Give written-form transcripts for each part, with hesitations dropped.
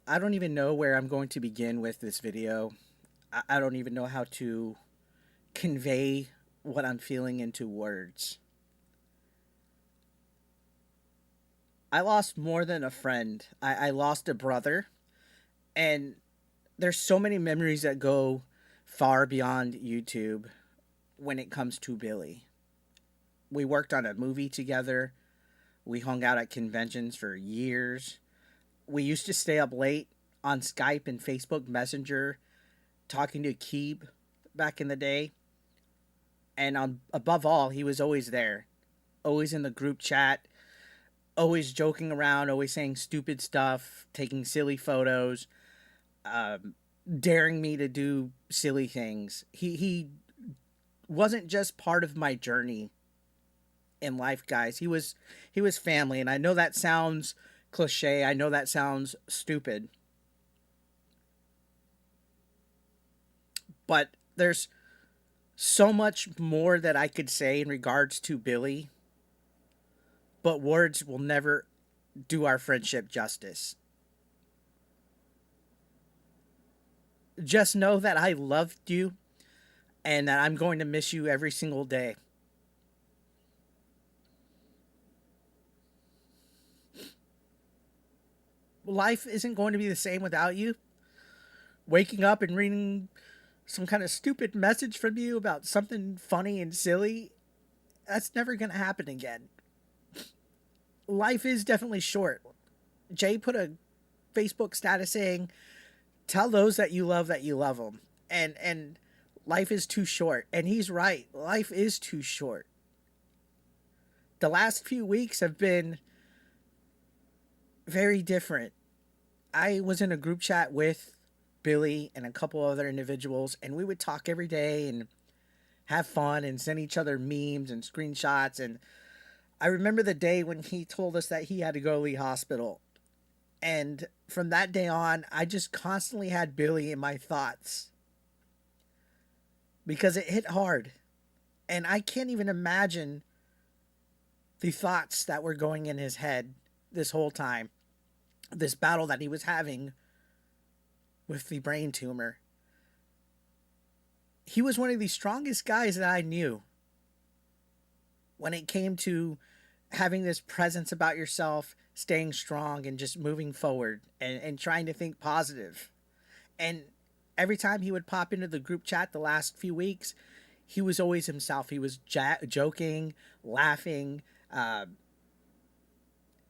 I don't even know where I'm going to begin with this video. I don't even know how to convey what I'm feeling into words. I lost more than a friend. I lost a brother, and there's so many memories that go far beyond YouTube when it comes to Billy. We worked on a movie together. We hung out at conventions for years. We used to stay up late on Skype and Facebook Messenger talking to Keeb back in the day. And above all, he was always there, always in the group chat, always joking around, always saying stupid stuff, taking silly photos, um, daring me to do silly things. He wasn't just part of my journey in life, guys. He was family, and I know that sounds cliche. I know that sounds stupid, but there's so much more that I could say in regards to Billy, but words will never do our friendship justice. Just know that I loved you and that I'm going to miss you every single day. Life isn't going to be the same without you. Waking up and reading some kind of stupid message from you about something funny and silly, that's never going to happen again. Life is definitely short. Jay put a Facebook status saying, "Tell those that you love them." And life is too short, and he's right. Life is too short. The last few weeks have been very different. I was in a group chat with Billy and a couple other individuals, and we would talk every day and have fun and send each other memes and screenshots. And I remember the day when he told us that he had to go to Lee Hospital. And from that day on, I just constantly had Billy in my thoughts because it hit hard. And I can't even imagine the thoughts that were going in his head this whole time, this battle that he was having with the brain tumor. He was one of the strongest guys that I knew when it came to having this presence about yourself, staying strong, and just moving forward and trying to think positive. And every time he would pop into the group chat the last few weeks, he was always himself. He was joking, laughing, uh,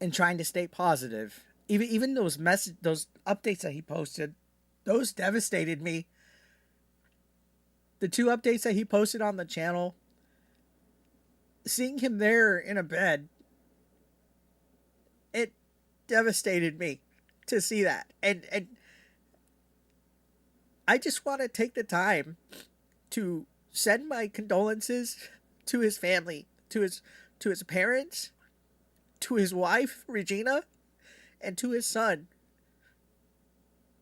and trying to stay positive. Even those updates that he posted, those devastated me. The two updates that he posted on the channel, seeing him there in a bed, it devastated me to see that. And I just want to take the time to send my condolences to his family, to his parents, to his wife Regina, and to his son.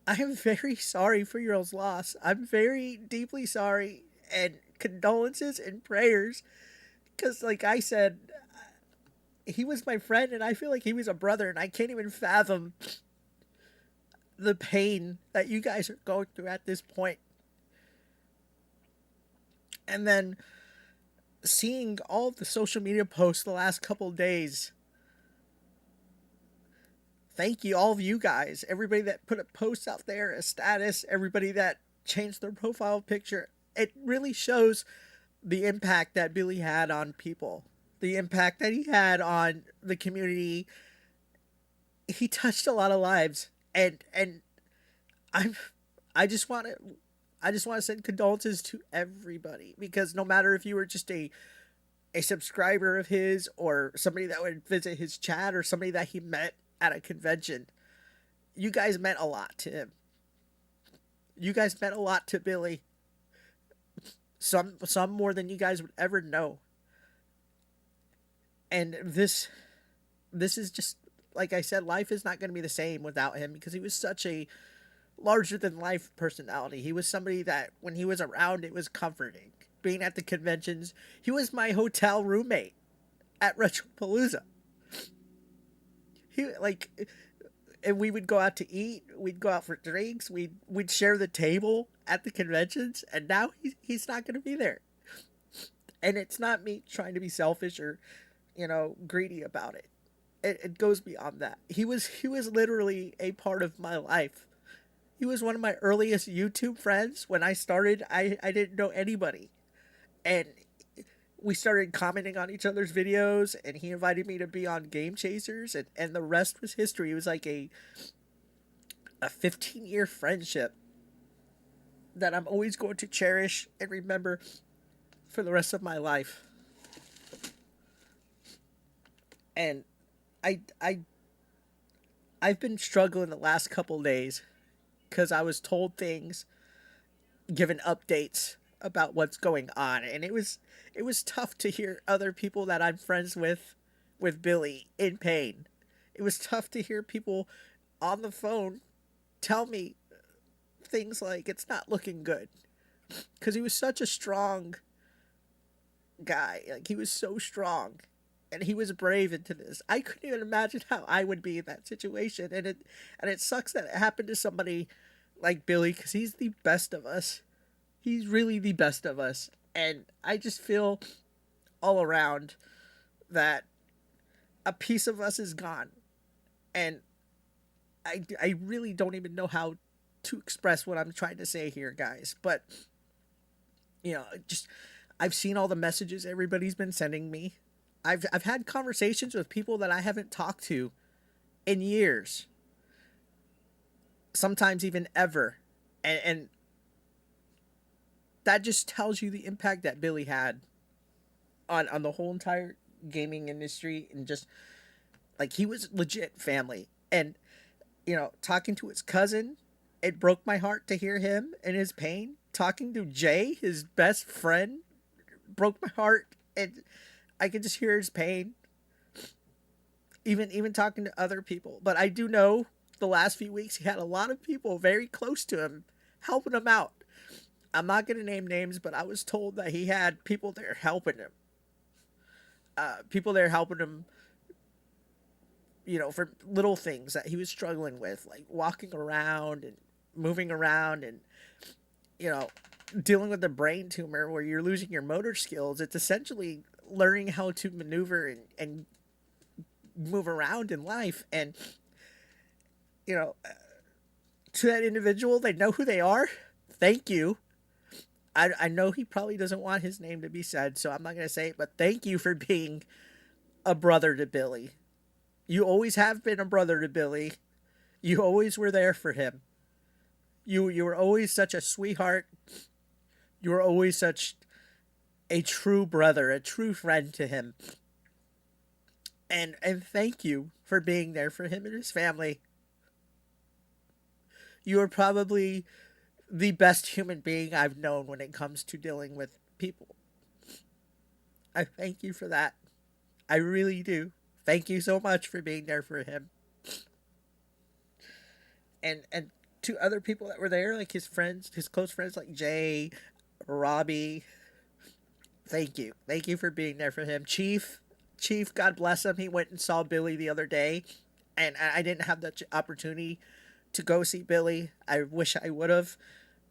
I am very sorry for your loss. I'm very deeply sorry, and condolences and prayers, because like I said, he was my friend and I feel like he was a brother, and I can't even fathom the pain that you guys are going through at this point. And then seeing all the social media posts the last couple of days, thank you, all of you guys, everybody that put a post out there, a status, everybody that changed their profile picture. It really shows the impact that Billy had on people, the impact that he had on the community. He touched a lot of lives, and I'm I just want to I just want to send condolences to everybody, because no matter if you were just a subscriber of his, or somebody that would visit his chat, or somebody that he met at a convention, you guys meant a lot to him. You guys meant a lot to Billy. Some more than you guys would ever know. And this is just, like I said, life is not going to be the same without him, because he was such a larger than life personality. He was somebody that when he was around, it was comforting. Being at the conventions, he was my hotel roommate at Retropalooza. He, like, and we would go out to eat. We'd go out for drinks. We'd share the table at the conventions, and now he's not going to be there. And it's not me trying to be selfish or, greedy about it. It goes beyond that. He was literally a part of my life. He was one of my earliest YouTube friends. When I started, I didn't know anybody, and we started commenting on each other's videos, and he invited me to be on Game Chasers, and the rest was history. It was like a 15-year friendship that I'm always going to cherish and remember for the rest of my life. And I I I've been struggling the last couple days because I was told things, given updates about what's going on, and it was tough to hear other people that I'm friends with Billy in pain. It was tough to hear people on the phone tell me things like it's not looking good because he was such a strong guy. Like, he was so strong, and he was brave into this. I couldn't even imagine how I would be in that situation, and it sucks that it happened to somebody like Billy because he's the best of us. He's really the best of us, and I just feel all around that a piece of us is gone, and I really don't even know how to express what I'm trying to say here, guys. But just I've seen all the messages everybody's been sending me. I've had conversations with people that I haven't talked to in years, sometimes even ever, and that just tells you the impact that Billy had on the whole entire gaming industry, and just like he was legit family. And talking to his cousin, it broke my heart to hear him and his pain. Talking to Jay, his best friend, broke my heart, and I could just hear his pain. Even talking to other people, but I do know the last few weeks he had a lot of people very close to him helping him out. I'm not going to name names, but I was told that he had people there helping him. People there helping him, for little things that he was struggling with, like walking around and moving around, and you know, dealing with a brain tumor where you're losing your motor skills. It's essentially learning how to maneuver and move around in life. And, you know, to that individual, they know who they are. Thank you. I know he probably doesn't want his name to be said, so I'm not going to say it, but thank you for being a brother to Billy. You always have been a brother to Billy. You always were there for him. You were always such a sweetheart. You were always such a true brother, a true friend to him. And thank you for being there for him and his family. You are probably the best human being I've known when it comes to dealing with people. I thank you for that. I really do. Thank you so much for being there for him. And to other people that were there, like his friends, his close friends like Jay, Robbie, thank you. Thank you for being there for him. Chief, God bless him. He went and saw Billy the other day, and I didn't have that opportunity to go see Billy. I wish I would have,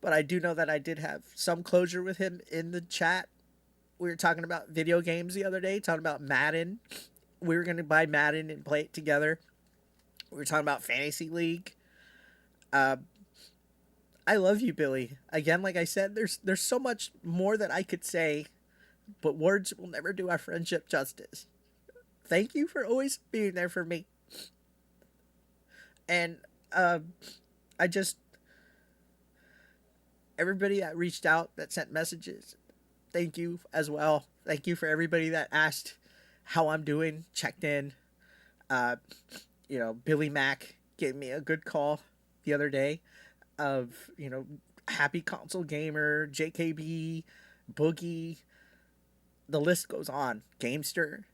but I do know that I did have some closure with him in the chat. We were talking about video games the other day, talking about Madden. We were going to buy Madden and play it together. We were talking about Fantasy League. Uh, I love you, Billy. Again, like I said, there's so much more that I could say, but words will never do our friendship justice. Thank you for always being there for me. And I just, everybody that reached out, that sent messages, thank you as well. Thank you for everybody that asked how I'm doing, checked in. Uh, Billy Mack gave me a good call the other day of, happy console gamer, JKB, Boogie, the list goes on, Gamester.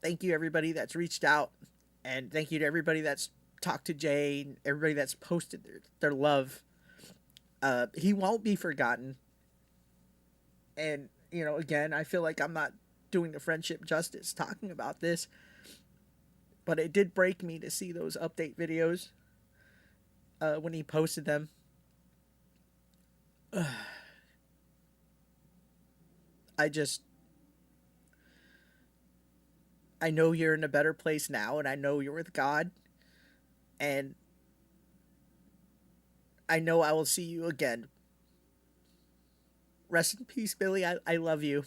Thank you, everybody that's reached out. And thank you to everybody that's talked to Jay, and everybody that's posted their love. He won't be forgotten. And, again, I feel like I'm not doing the friendship justice talking about this. but it did break me to see those update videos when he posted them. I just I know you're in a better place now, and I know you're with God, and I know I will see you again. Rest in peace, Billy. I love you.